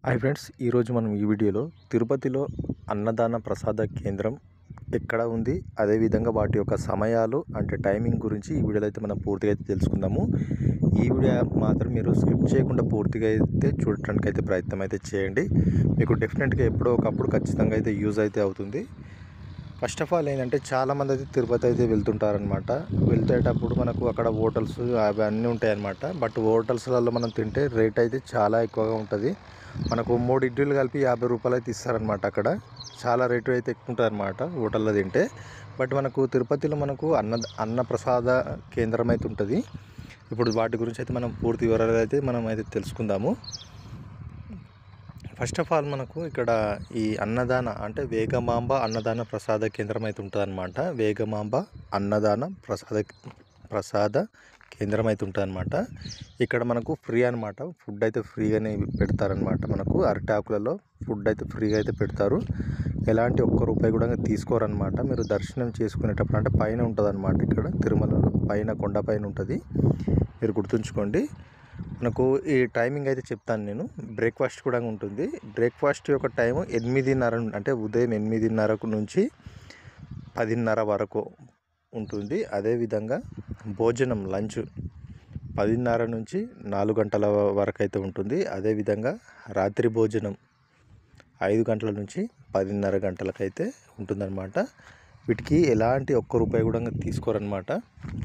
Hi friends, ఈరోజు మనం ఈ వీడియోలో తిరుపతిలో అన్నదాన ప్రసాద కేంద్రం ఎక్కడ ఉంది, అదేవిధంగా వాటి యొక్క సమయాలు అంటే టైమింగ్ గురించి ఈ వీడియోలో అయితే మనం పూర్తిగా అయితే తెలుసుకుందాము. ఈ వీడియో మాత్రం మీరు స్కిప్ చేయకుండా పూర్తిగా అయితే చూడటానికి అయితే ప్రయత్నం అయితే చేయండి. మీకు డెఫినెట్గా ఎప్పుడో ఒకప్పుడు ఖచ్చితంగా అయితే యూజ్ అయితే అవుతుంది. ఫస్ట్ ఆఫ్ ఆల్ ఏంటంటే చాలామంది అయితే తిరుపతి అయితే వెళ్తుంటారనమాట. వెళ్తేటప్పుడు మనకు అక్కడ హోటల్స్ అవన్నీ ఉంటాయన్నమాట. బట్ హోటల్స్లలో మనం తింటే రేట్ అయితే చాలా ఎక్కువగా ఉంటుంది. మనకు 3 ఇడ్లీలు కలిపి 50 రూపాయలు అయితే ఇస్తారనమాట. అక్కడ చాలా రేటు అయితే ఎక్కువ ఉంటుంది అనమాట హోటల్లో తింటే. బట్ మనకు తిరుపతిలో మనకు అన్నప్రసాద కేంద్రం అయితే ఉంటుంది. ఇప్పుడు వాటి గురించి అయితే మనం పూర్తి వివరాలు అయితే మనం అయితే తెలుసుకుందాము. ఫస్ట్ ఆఫ్ ఆల్ మనకు ఇక్కడ ఈ అన్నదాన అంటే వేగమాంబ అన్నదాన ప్రసాద కేంద్రం అయితే ఉంటుంది అనమాట. వేగమాంబ అన్నదాన ప్రసాద కేంద్రం అయితే ఉంటుంది అనమాట. ఇక్కడ మనకు ఫ్రీ అనమాట. ఫుడ్ అయితే ఫ్రీగానే పెడతారనమాట. మనకు అరిటాకులలో ఫుడ్ అయితే ఫ్రీగా అయితే పెడతారు. ఎలాంటి ఒక్క రూపాయి కూడా తీసుకోరనమాట. మీరు దర్శనం చేసుకునేటప్పుడు అంటే పైన ఉంటుంది అనమాట. ఇక్కడ తిరుమలలో పైన కొండ పైన ఉంటుంది. మీరు గుర్తుంచుకోండి. మనకు ఈ టైమింగ్ అయితే చెప్తాను నేను. బ్రేక్ఫాస్ట్ కూడా ఉంటుంది. బ్రేక్ఫాస్ట్ యొక్క టైం 8:30 అంటే ఉదయం 8:30 నుంచి 10:30 వరకు ఉంటుంది. అదేవిధంగా భోజనం లంచ్ 10:30 నుంచి 4 గంటల వరకు అయితే ఉంటుంది. అదేవిధంగా రాత్రి భోజనం 5 గంటల నుంచి 10:30 గంటలకైతే ఉంటుందన్నమాట. వీటికి ఎలాంటి ఒక్క రూపాయి కూడా తీసుకోరనమాట.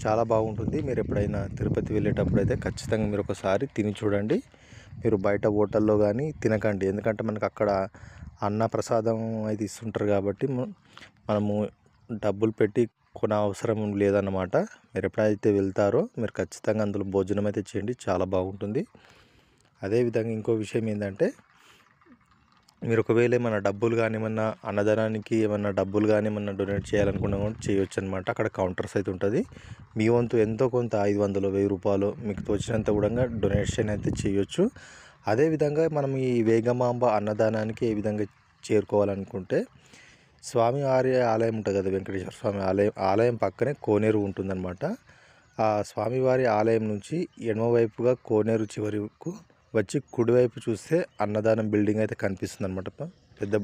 చాలా బాగుంటుంది. మీరు ఎప్పుడైనా తిరుపతి వెళ్ళేటప్పుడు అయితే ఖచ్చితంగా మీరు ఒకసారి తిని చూడండి. మీరు బయట హోటల్లో కానీ తినకండి. ఎందుకంటే మనకు అక్కడ అన్న ప్రసాదం అయితే ఇస్తుంటారు కాబట్టి మనము డబ్బులు పెట్టి కొన అవసరం లేదన్నమాట. మీరు ఎప్పుడైతే వెళ్తారో మీరు ఖచ్చితంగా అందులో భోజనం అయితే చేయండి. చాలా బాగుంటుంది. అదేవిధంగా ఇంకో విషయం ఏంటంటే, మీరు ఒకవేళ ఏమైనా డబ్బులు కానీ ఏమన్నా అన్నదానానికి ఏమన్నా డబ్బులు కానీ ఏమన్నా డొనేట్ చేయాలనుకున్నా కూడా చేయొచ్చు అనమాట. అక్కడ కౌంటర్స్ అయితే ఉంటుంది. మీ వంతు ఎంతో కొంత 500, 1000 రూపాయలు మీకు తోచినంత కూడా డొనేషన్ అయితే చేయొచ్చు. అదేవిధంగా మనం ఈ వేగమాంబ అన్నదానానికి ఏ విధంగా చేరుకోవాలనుకుంటే, స్వామివారి ఆలయం ఉంటుంది కదా, వెంకటేశ్వర స్వామి ఆలయం పక్కనే కోనేరు ఉంటుందన్నమాట. ఆ స్వామివారి ఆలయం నుంచి ఎడమవైపుగా కోనేరు చివరకు వచ్చి కుడివైపు చూస్తే అన్నదానం బిల్డింగ్ అయితే కనిపిస్తుంది అనమాట. పెద్ద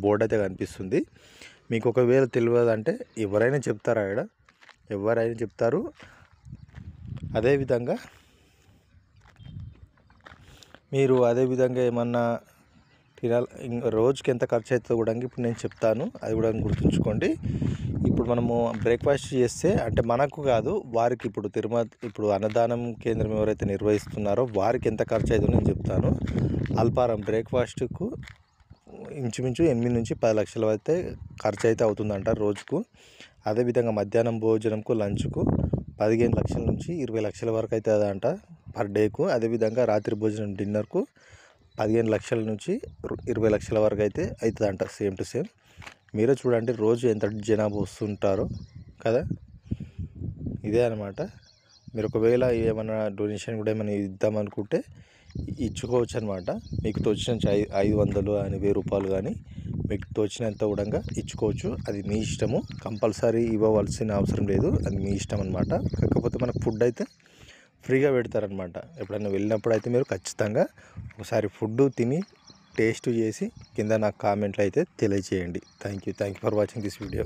బోర్డు అయితే కనిపిస్తుంది. మీకు ఒకవేళ తెలియదంటే ఎవరైనా చెప్తారు, ఆడ ఎవరైనా చెప్తారు. అదేవిధంగా మీరు ఏమన్నా రోజుకి ఎంత ఖర్చు అవుతుందో కూడా ఇప్పుడు నేను చెప్తాను. అది కూడా గుర్తుంచుకోండి. ఇప్పుడు మనము బ్రేక్ఫాస్ట్ చేస్తే అంటే మనకు కాదు, వారికి ఇప్పుడు అన్నదానం కేంద్రం ఎవరైతే నిర్వహిస్తున్నారో వారికి ఎంత ఖర్చు అవుతుందో నేను చెప్తాను. అల్పారం బ్రేక్ఫాస్ట్కు ఇంచుమించు 8 నుంచి 10 లక్షలు అయితే ఖర్చు అయితే అవుతుందంట రోజుకు. అదేవిధంగా మధ్యాహ్నం భోజనంకు లంచ్కు 15 లక్షల నుంచి 20 లక్షల వరకు అవుతుంది అంట పర్ డేకు. అదేవిధంగా రాత్రి భోజనం డిన్నర్కు 15 లక్షల నుంచి 20 లక్షల వరకు అయితే అవుతుందంట. Same to same. మీరే చూడండి రోజు ఎంత జనాభా వస్తుంటారో కదా. ఇదే అనమాట. మీరు ఒకవేళ ఏమైనా డొనేషన్ కూడా ఏమైనా ఇద్దామనుకుంటే ఇచ్చుకోవచ్చు అనమాట. మీకు తోచిన 500 అని 1000 రూపాయలు కానీ మీకు తోచినంత కూడా ఇచ్చుకోవచ్చు. అది మీ ఇష్టము. కంపల్సరీ ఇవ్వవలసిన అవసరం లేదు. అది మీ ఇష్టం అనమాట. కాకపోతే మనకు ఫుడ్ అయితే ఫ్రీగా పెడతారనమాట. ఎప్పుడైనా వెళ్ళినప్పుడు అయితే మీరు ఖచ్చితంగా ఒకసారి ఫుడ్ తిని టేస్ట్ చేసి కింద నాకు కామెంట్లు అయితే తెలియజేయండి. Thank you for watching this video.